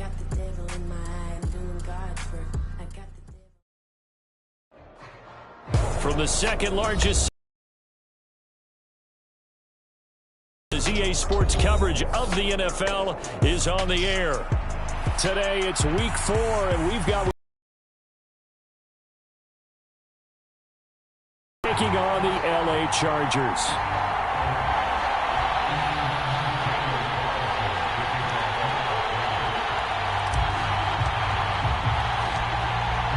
got the devil in my eye. I'm doing God's work. I got the devil. From the second largest EA Sports coverage of the NFL is on the air. Today it's week 4, and we've got taking on the LA Chargers.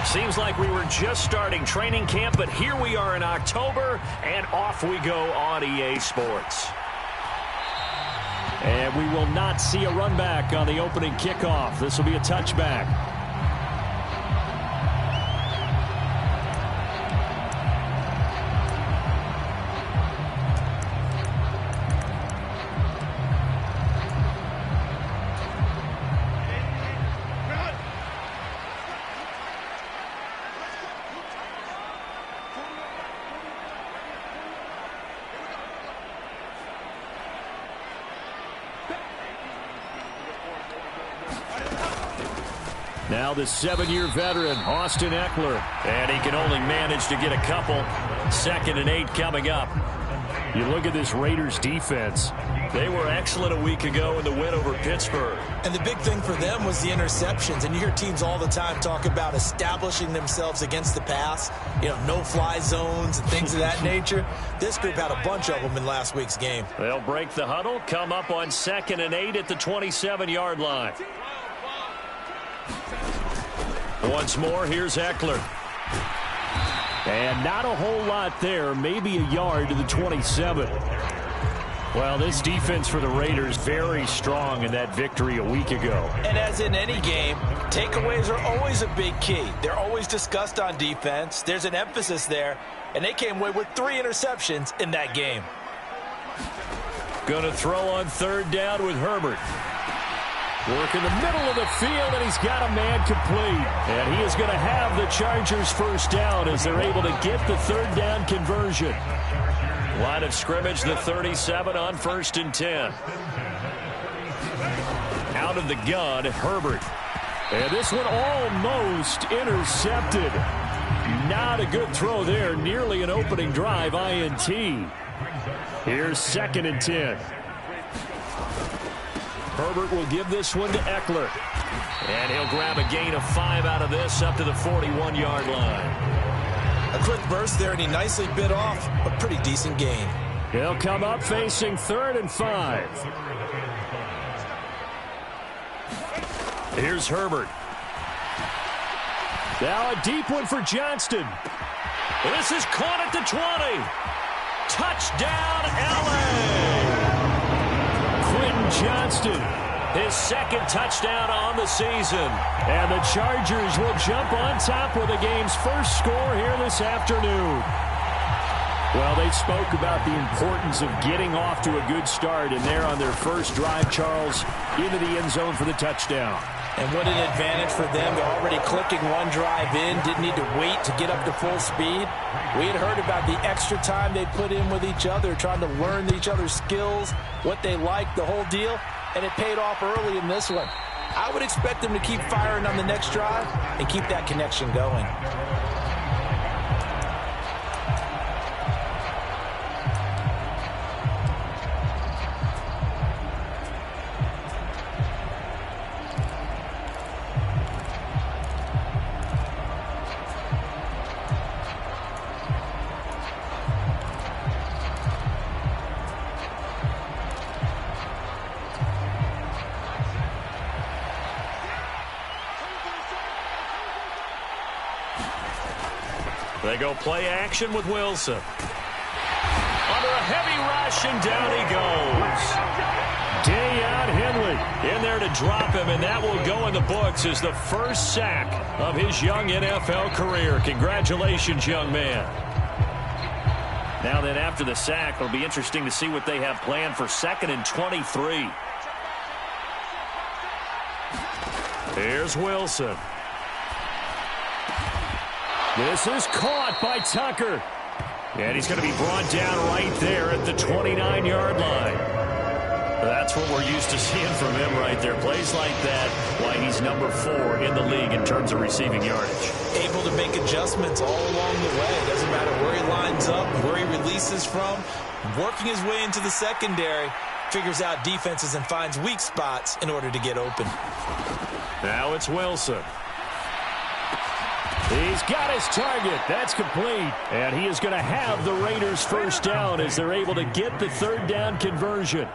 Seems like we were just starting training camp, but here we are in October, and off we go on EA Sports. And we will not see a run back on the opening kickoff. This will be a touchback. Now the 7-year veteran, Austin Eckler. And he can only manage to get a couple. 2nd and 8 coming up. You look at this Raiders defense. They were excellent a week ago in the win over Pittsburgh. And the big thing for them was the interceptions. And you hear teams all the time talk about establishing themselves against the pass. You know, no-fly zones and things of that nature. This group had a bunch of them in last week's game. They'll break the huddle, come up on 2nd and 8 at the 27-yard line. Once more, here's Eckler. And not a whole lot there, maybe a yard to the 27. Well, this defense for the Raiders very strong in that victory a week ago. And as in any game, takeaways are always a big key. They're always discussed on defense. There's an emphasis there, and they came away with 3 interceptions in that game. Going to throw on 3rd down with Herbert. Work in the middle of the field, and he's got a man complete. And he is going to have the Chargers first down as they're able to get the 3rd down conversion. Line of scrimmage, the 37 on 1st and 10. Out of the gun, Herbert. And this one almost intercepted. Not a good throw there. Nearly an opening drive, INT. Here's 2nd and 10. Herbert will give this one to Eckler. And he'll grab a gain of 5 out of this up to the 41-yard line. A quick burst there, and he nicely bit off a pretty decent gain. He'll come up facing 3rd and 5. Here's Herbert. Now a deep one for Johnston. This is caught at the 20. Touchdown, LA! Johnston, his 2nd touchdown on the season. And the Chargers will jump on top with the game's first score here this afternoon. Well, they spoke about the importance of getting off to a good start, and they're on their first drive, Charles, into the end zone for the touchdown. And what an advantage for them. They're already clicking one drive in, didn't need to wait to get up to full speed. We had heard about the extra time they put in with each other, trying to learn each other's skills, what they like, the whole deal, and it paid off early in this one. I would expect them to keep firing on the next drive and keep that connection going. They go play action with Wilson. Under a heavy rush, and down he goes. Dayon Henley in there to drop him, and that will go in the books as the first sack of his young NFL career. Congratulations, young man. Now then, after the sack, it'll be interesting to see what they have planned for 2nd and 23. Here's Wilson. This is caught by Tucker. And he's going to be brought down right there at the 29-yard line. That's what we're used to seeing from him right there. Plays like that, why he's number 4 in the league in terms of receiving yardage. Able to make adjustments all along the way. Doesn't matter where he lines up, where he releases from. Working his way into the secondary, figures out defenses and finds weak spots in order to get open. Now it's Wilson. He's got his target. That's complete. And he is going to have the Raiders first down as they're able to get the third down conversion.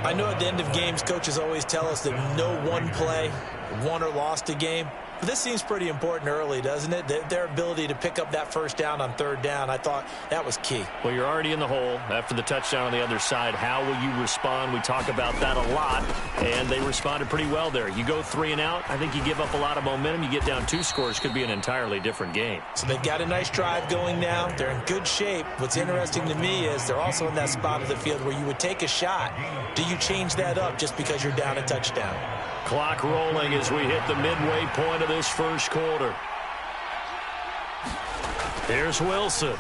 I know at the end of games, coaches always tell us that no one play won or lost a game. But this seems pretty important early, doesn't it? Their ability to pick up that first down on third down, I thought that was key. Well, you're already in the hole after the touchdown on the other side. How will you respond? We talk about that a lot, and they responded pretty well there. You go 3 and out, I think you give up a lot of momentum. You get down 2 scores, could be an entirely different game. So they've got a nice drive going now. They're in good shape. What's interesting to me is they're also in that spot of the field where you would take a shot. Do you change that up just because you're down a touchdown? Clock rolling as we hit the midway point of this first quarter. Here's Wilson.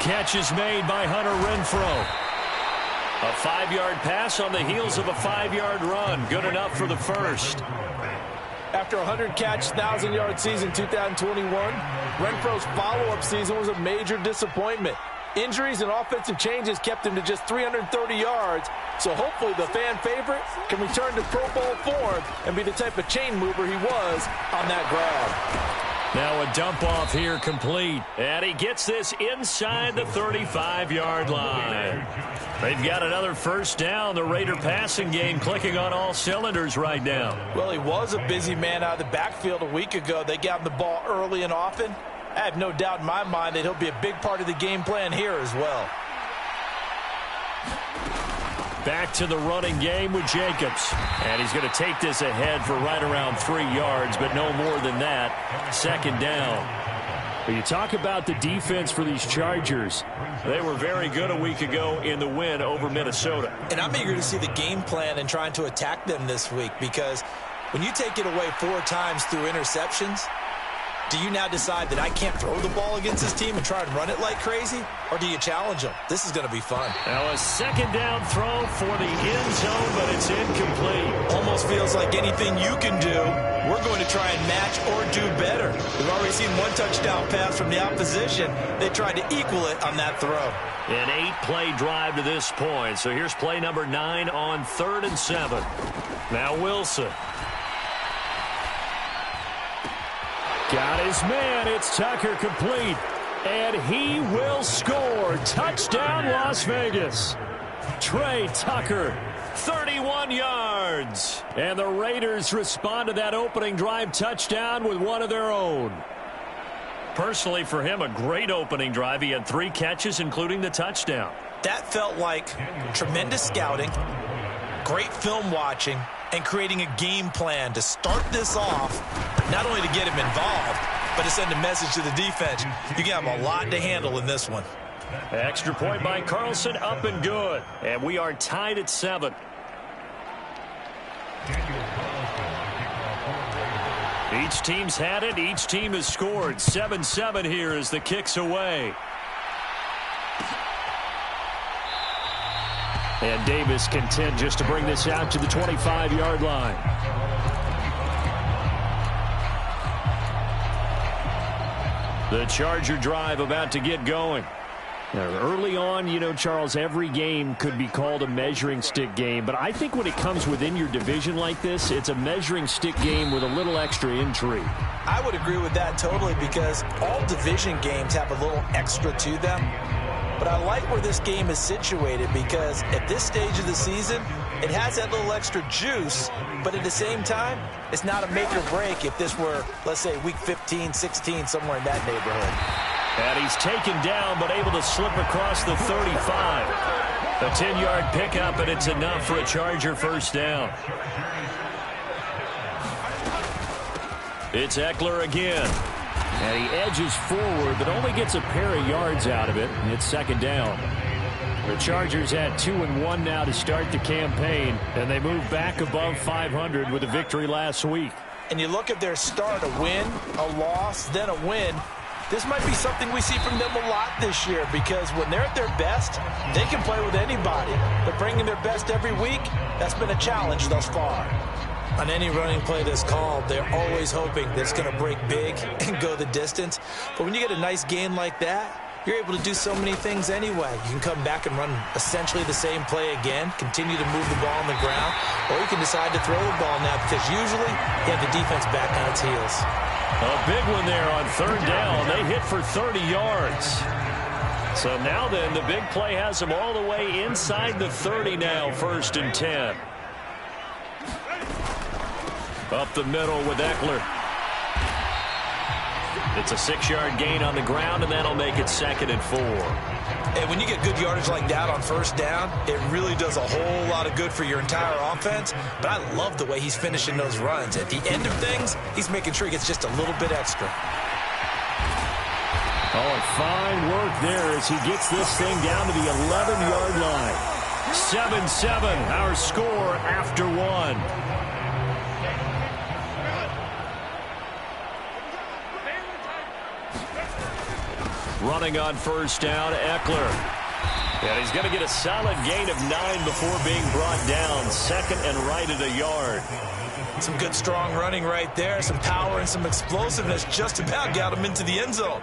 Catch is made by Hunter Renfrow. A 5-yard pass on the heels of a 5-yard run. Good enough for the first. After a 100-catch, 1,000-yard season 2021, Renfro's follow-up season was a major disappointment. Injuries and offensive changes kept him to just 330 yards, so hopefully the fan favorite can return to Pro Bowl form and be the type of chain mover he was on that grab. Now a dump off here complete, and he gets this inside the 35-yard line. They've got another first down. The Raider passing game clicking on all cylinders right now. Well, he was a busy man out of the backfield a week ago. They got him the ball early and often. I have no doubt in my mind that he'll be a big part of the game plan here as well. Back to the running game with Jacobs. And he's going to take this ahead for right around 3 yards, but no more than that. Second down. When you talk about the defense for these Chargers, they were very good a week ago in the win over Minnesota. And I'm eager to see the game plan and trying to attack them this week, because when you take it away 4 times through interceptions, do you now decide that I can't throw the ball against this team and try and run it like crazy? Or do you challenge them? This is going to be fun. Now a second down throw for the end zone, but it's incomplete. Almost feels like anything you can do, we're going to try and match or do better. We've already seen 1 touchdown pass from the opposition. They tried to equal it on that throw. An 8-play drive to this point. So here's play number 9 on 3rd and 7. Now Wilson. Got his man. It's Tucker complete. And he will score. Touchdown, Las Vegas. Trey Tucker, 31 yards. And the Raiders respond to that opening drive touchdown with one of their own. Personally, for him, a great opening drive. He had 3 catches, including the touchdown. That felt like tremendous scouting, great film watching, and creating a game plan to start this off, not only to get him involved, but to send a message to the defense. You got a lot to handle in this one. Extra point by Carlson, up and good. And we are tied at 7. Each team's had it. Each team has scored. 7-7 here as the kick's away. And Davis content just to bring this out to the 25-yard line. The Charger drive about to get going. Now, early on, you know, Charles, every game could be called a measuring stick game. But I think when it comes within your division like this, it's a measuring stick game with a little extra intrigue. I would agree with that totally, because all division games have a little extra to them. But I like where this game is situated, because at this stage of the season, it has that little extra juice, but at the same time, it's not a make or break if this were, let's say, week 15, 16, somewhere in that neighborhood. And he's taken down, but able to slip across the 35. A 10-yard pickup, and it's enough for a Charger first down. It's Eckler again. And he edges forward, but only gets a pair of yards out of it. It's second down. The Chargers had 2-1 now to start the campaign, and they move back above 500 with a victory last week. And you look at their start, a win, a loss, then a win. this might be something we see from them a lot this year because when they're at their best, they can play with anybody. But bringing their best every week, that's been a challenge thus far. On any running play that's called, they're always hoping that it's going to break big and go the distance. But when you get a nice gain like that, you're able to do so many things anyway. You can come back and run essentially the same play again, continue to move the ball on the ground, or you can decide to throw the ball now because usually you have the defense back on its heels. A big one there on third down. They hit for 30 yards. So now then, the big play has them all the way inside the 30 now, 1st and 10. Up the middle with Eckler. It's a 6-yard gain on the ground, and that'll make it 2nd and 4. And when you get good yardage like that on 1st down, it really does a whole lot of good for your entire offense. But I love the way he's finishing those runs. At the end of things, he's making sure he gets just a little bit extra. Oh, fine work there as he gets this thing down to the 11-yard line. 7-7, our score after 1. Running on 1st down, Eckler. And he's going to get a solid gain of 9 before being brought down. 2nd and right at a yard. Some good, strong running right there. Some power and some explosiveness just about got him into the end zone.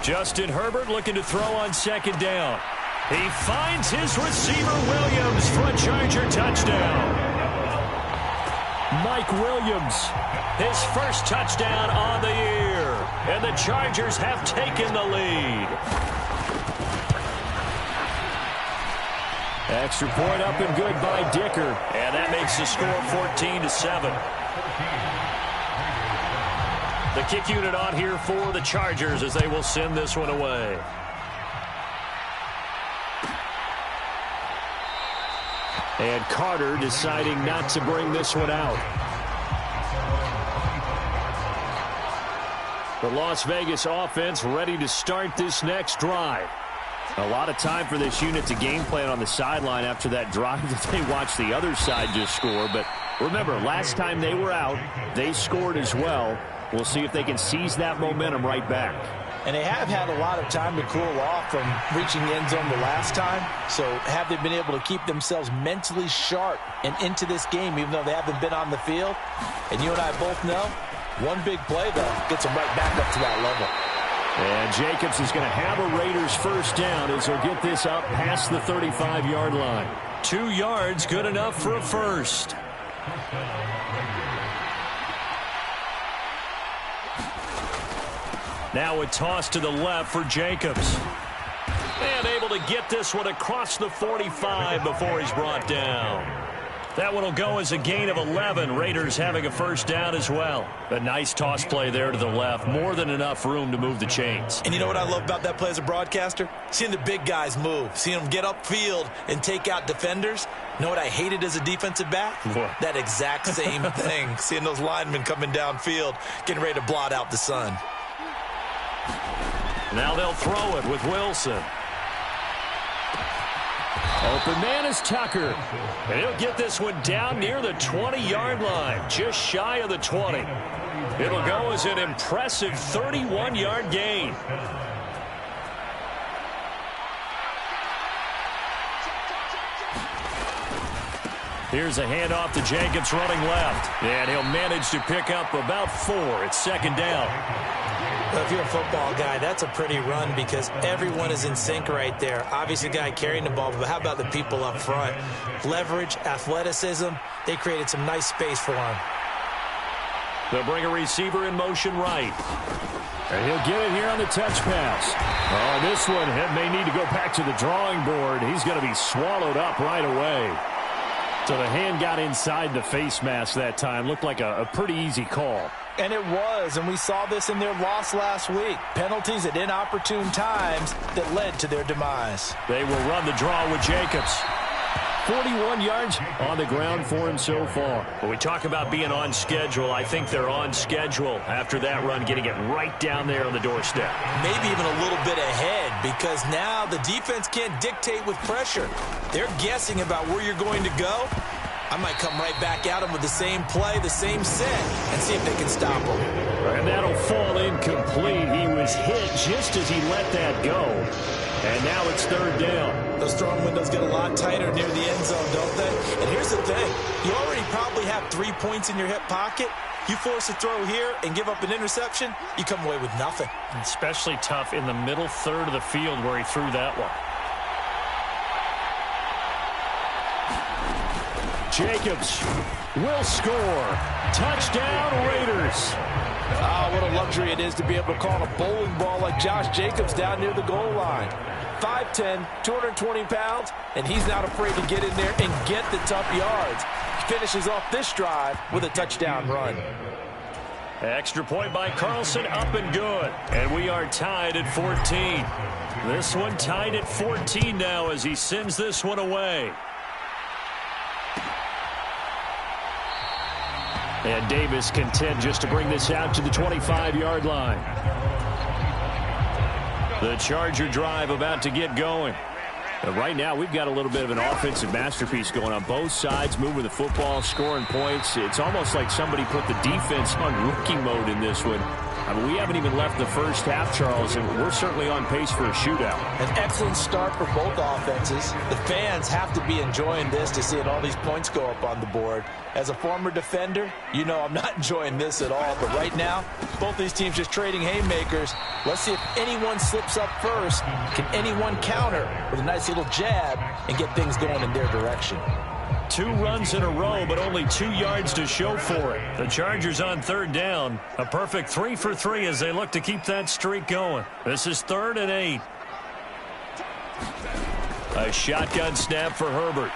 Justin Herbert looking to throw on 2nd down. He finds his receiver, Williams, for a Charger touchdown. Mike Williams, his first touchdown on the year. And the Chargers have taken the lead. Extra point up and good by Dicker. And that makes the score 14-7. The kick unit on here for the Chargers as they will send this one away. And Carter deciding not to bring this one out. The Las Vegas offense ready to start this next drive. A lot of time for this unit to game plan on the sideline after that drive that they watched the other side just score. But remember, last time they were out, they scored as well. We'll see if they can seize that momentum right back. And they have had a lot of time to cool off from reaching the end zone the last time. So have they been able to keep themselves mentally sharp and into this game even though they haven't been on the field? And you and I both know, one big play, though, gets them right back up to that level. And Jacobs is going to have a Raiders 1st down as he'll get this up past the 35-yard line. 2 yards, good enough for a first. Now a toss to the left for Jacobs. And able to get this one across the 45 before he's brought down. That one will go as a gain of 11. Raiders having a 1st down as well. A nice toss play there to the left. More than enough room to move the chains. And you know what I love about that play as a broadcaster? Seeing the big guys move. Seeing them get upfield and take out defenders. You know what I hated as a defensive back? What? That exact same thing. Seeing those linemen coming downfield, getting ready to blot out the sun. Now they'll throw it with Wilson. Open man is Tucker. And he'll get this one down near the 20-yard line, just shy of the 20. It'll go as an impressive 31-yard gain. Here's a handoff to Jacobs running left. And he'll manage to pick up about 4. It's 2nd down. Well, if you're a football guy, that's a pretty run because everyone is in sync right there. Obviously, the guy carrying the ball, but how about the people up front? Leverage, athleticism, they created some nice space for him. They'll bring a receiver in motion right. And he'll get it here on the touch pass. Oh, this one may need to go back to the drawing board. He's going to be swallowed up right away. So the hand got inside the face mask that time. Looked like a pretty easy call. And it was, and we saw this in their loss last week. Penalties at inopportune times that led to their demise. They will run the draw with Jacobs. 41 yards on the ground for him so far. When we talk about being on schedule, I think they're on schedule after that run, getting it right down there on the doorstep. Maybe even a little bit ahead because now the defense can't dictate with pressure. They're guessing about where you're going to go. I might come right back at them with the same play, the same set, and see if they can stop them. And that'll fall incomplete. He was hit just as he let that go. And now it's third down. Those throwing windows get a lot tighter near the end zone, don't they? And here's the thing. You already probably have 3 points in your hip pocket. You force a throw here and give up an interception, you come away with nothing. Especially tough in the middle third of the field where he threw that one. Jacobs will score. Touchdown, Raiders. Ah, what a luxury it is to be able to call a bowling ball like Josh Jacobs down near the goal line. 5'10", 220 pounds, and he's not afraid to get in there and get the tough yards. He finishes off this drive with a touchdown run. Extra point by Carlson, up and good. And we are tied at 14. This one tied at 14 now as he sends this one away. And Davis content just to bring this out to the 25-yard line. The Charger drive about to get going. But right now, we've got a little bit of an offensive masterpiece going on both sides, moving the football, scoring points. It's almost like somebody put the defense on rookie mode in this one. I mean, we haven't even left the first half, Charles, and we're certainly on pace for a shootout. An excellent start for both offenses. The fans have to be enjoying this to see all these points go up on the board. As a former defender, you know I'm not enjoying this at all. But right now, both these teams just trading haymakers. Let's see if anyone slips up first. Can anyone counter with a nice little jab and get things going in their direction? 2 runs in a row, but only 2 yards to show for it. The Chargers on third down. A perfect 3 for 3 as they look to keep that streak going. This is 3rd and 8. A shotgun snap for Herbert.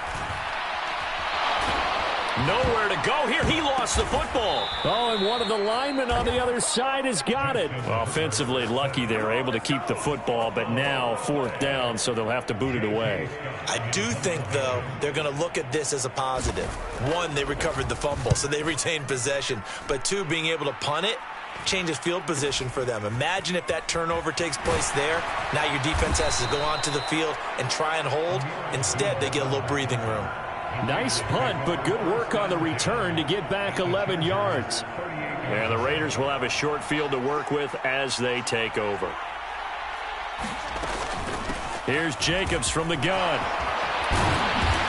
Nowhere to go here. He lost the football. Oh, and one of the linemen on the other side has got it. Well, offensively lucky they're able to keep the football, but now 4th down, so they'll have to boot it away. I do think, though, they're going to look at this as a positive. 1, they recovered the fumble, so they retained possession. But 2, being able to punt it changes field position for them. Imagine if that turnover takes place there. Now your defense has to go onto the field and try and hold. Instead, they get a little breathing room. Nice punt, but good work on the return to get back 11 yards. And the Raiders will have a short field to work with as they take over. Here's Jacobs from the gun.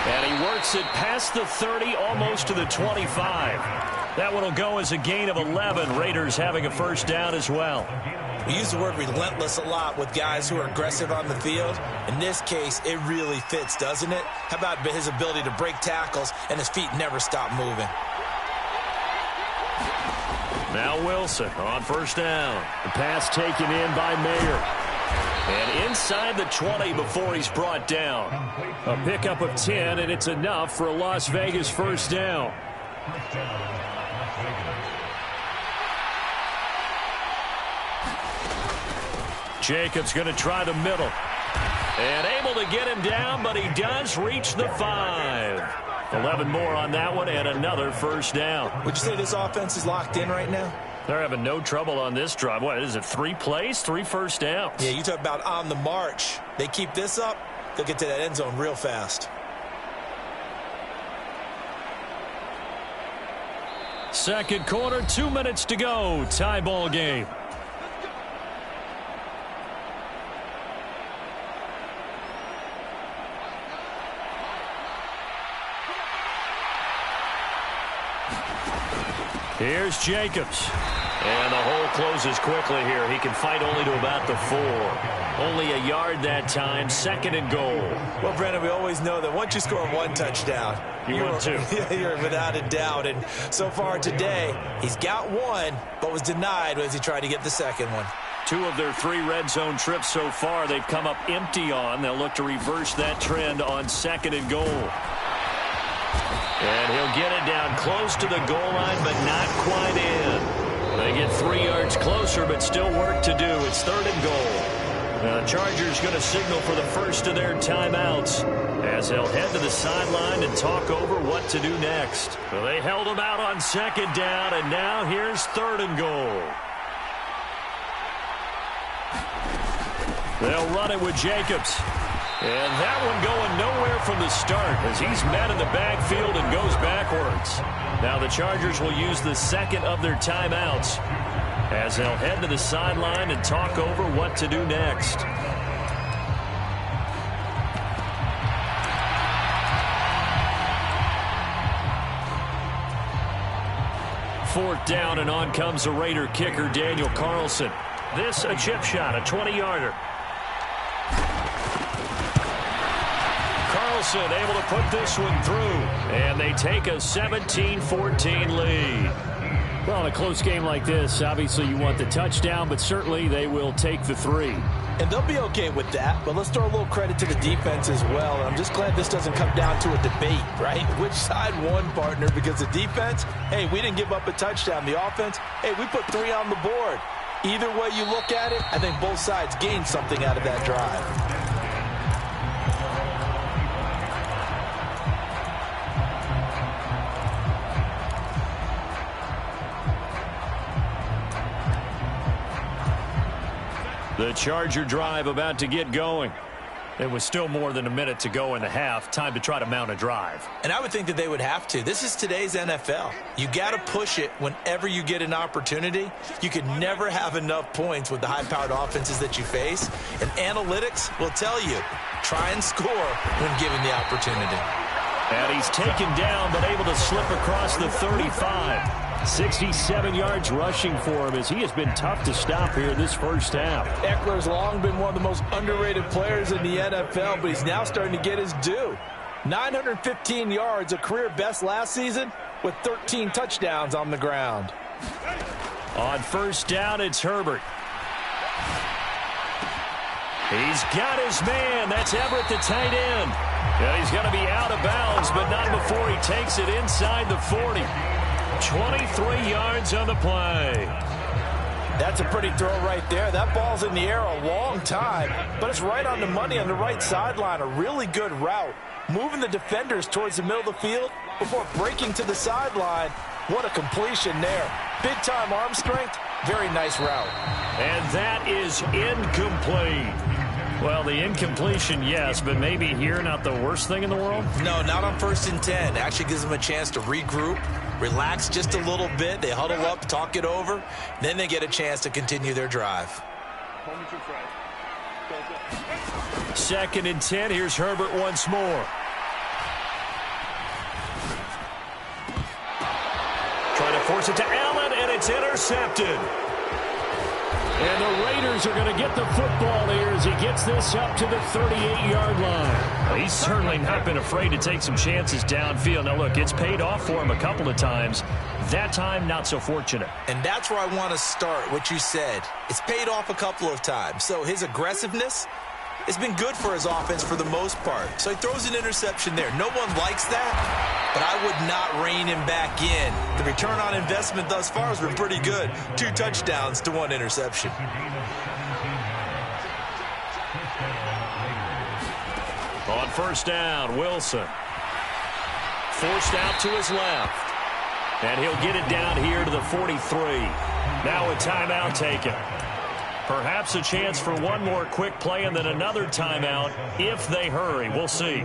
And he works it past the 30, almost to the 25. That one will go as a gain of 11. Raiders having a first down as well. We use the word relentless a lot with guys who are aggressive on the field. In this case, it really fits, doesn't it? How about his ability to break tackles and his feet never stop moving? Now Wilson on first down. The pass taken in by Mayer. And inside the 20 before he's brought down. A pickup of 10, and it's enough for a Las Vegas first down. Jacobs going to try the middle. And able to get him down, but he does reach the 5. 11 more on that one, and another first down. Would you say this offense is locked in right now? They're having no trouble on this drive. What is it, 3 plays, 3 first downs? Yeah, you talk about on the march. They keep this up, they'll get to that end zone real fast. Second quarter, 2 minutes to go. Tie ball game. Here's Jacobs. And the hole closes quickly here. He can fight only to about the 4. Only a yard that time. 2nd and goal. Well, Brandon, we always know that once you score 1 touchdown, you're 2. You're without a doubt. And so far today, he's got 1, but was denied as he tried to get the 2nd one. 2 of their 3 red zone trips so far, they've come up empty on. They'll look to reverse that trend on 2nd and goal. And he'll get it down close to the goal line, but not quite in. They get 3 yards closer, but still work to do. It's 3rd and goal. Now the Chargers going to signal for the first of their timeouts as they'll head to the sideline and talk over what to do next. Well, they held them out on 2nd down, and now here's 3rd and goal. They'll run it with Jacobs. And that one going nowhere from the start as he's met in the backfield and goes backwards. Now the Chargers will use the second of their timeouts as they'll head to the sideline and talk over what to do next. Fourth down, and on comes the Raider kicker, Daniel Carlson. This a chip shot, a 20-yarder. Carlson able to put this one through, and they take a 17-14 lead. Well, in a close game like this, obviously you want the touchdown, but certainly they will take the 3. And they'll be okay with that, but let's throw a little credit to the defense as well. And I'm just glad this doesn't come down to a debate, right? Which side won, partner? Because the defense, hey, we didn't give up a touchdown. The offense, hey, we put 3 on the board. Either way you look at it, I think both sides gained something out of that drive. The Charger drive about to get going. It was still more than a minute to go in the half. Time to try to mount a drive. And I would think that they would have to. This is today's NFL. You got to push it whenever you get an opportunity. You could never have enough points with the high-powered offenses that you face. And analytics will tell you, try and score when given the opportunity. And he's taken down, but able to slip across the 35. 67 yards rushing for him as he has been tough to stop here in this first half. Eckler's long been one of the most underrated players in the NFL, but he's now starting to get his due. 915 yards, a career best last season, with 13 touchdowns on the ground. On first down, it's Herbert. He's got his man. That's Everett, the tight end. And he's going to be out of bounds, but not before he takes it inside the 40. 23 yards on the play. That's a pretty throw right there. That ball's in the air a long time, but it's right on the money on the right sideline. A really good route. Moving the defenders towards the middle of the field before breaking to the sideline. What a completion there. Big-time arm strength. Very nice route. And that is incomplete. Well, the incompletion, yes, but maybe here not the worst thing in the world? No, not on 1st and 10. Actually gives them a chance to regroup, relax just a little bit. They huddle up, talk it over. Then they get a chance to continue their drive. 2nd and 10. Here's Herbert once more. Trying to force it to Allen, and it's intercepted. And the Raiders are going to get the football here as he gets this up to the 38-yard line. Well, he's certainly not been afraid to take some chances downfield. Now, look, it's paid off for him a couple of times. That time, not so fortunate. And that's where I want to start, what you said. It's paid off a couple of times. So his aggressiveness has been good for his offense for the most part. So he throws an interception there. No one likes that, but I would not rein him back in. The return on investment thus far has been pretty good. 2 touchdowns to 1 interception. On first down, Wilson. Forced out to his left. And he'll get it down here to the 43. Now a timeout taken. Perhaps a chance for one more quick play and then another timeout if they hurry. We'll see.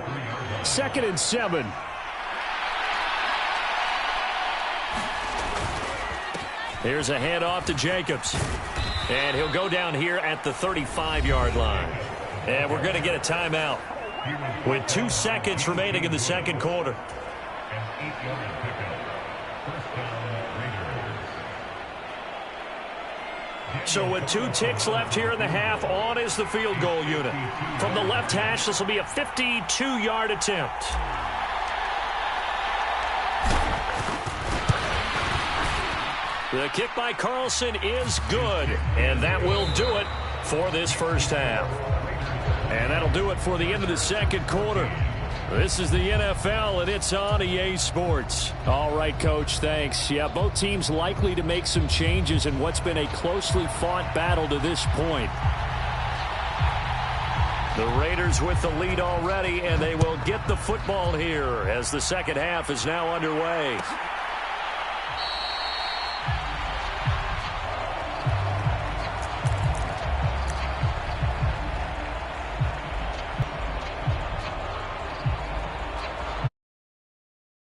2nd and 7. Here's a handoff to Jacobs. And he'll go down here at the 35-yard line. And we're going to get a timeout with 2 seconds remaining in the second quarter. So with 2 ticks left here in the half, on is the field goal unit. From the left hash, this will be a 52-yard attempt. The kick by Carlson is good, and that will do it for this first half. And that'll do it for the end of the second quarter. This is the NFL, and it's on EA Sports. All right, Coach, thanks. Yeah, both teams likely to make some changes in what's been a closely fought battle to this point. The Raiders with the lead already, and they will get the football here as the second half is now underway.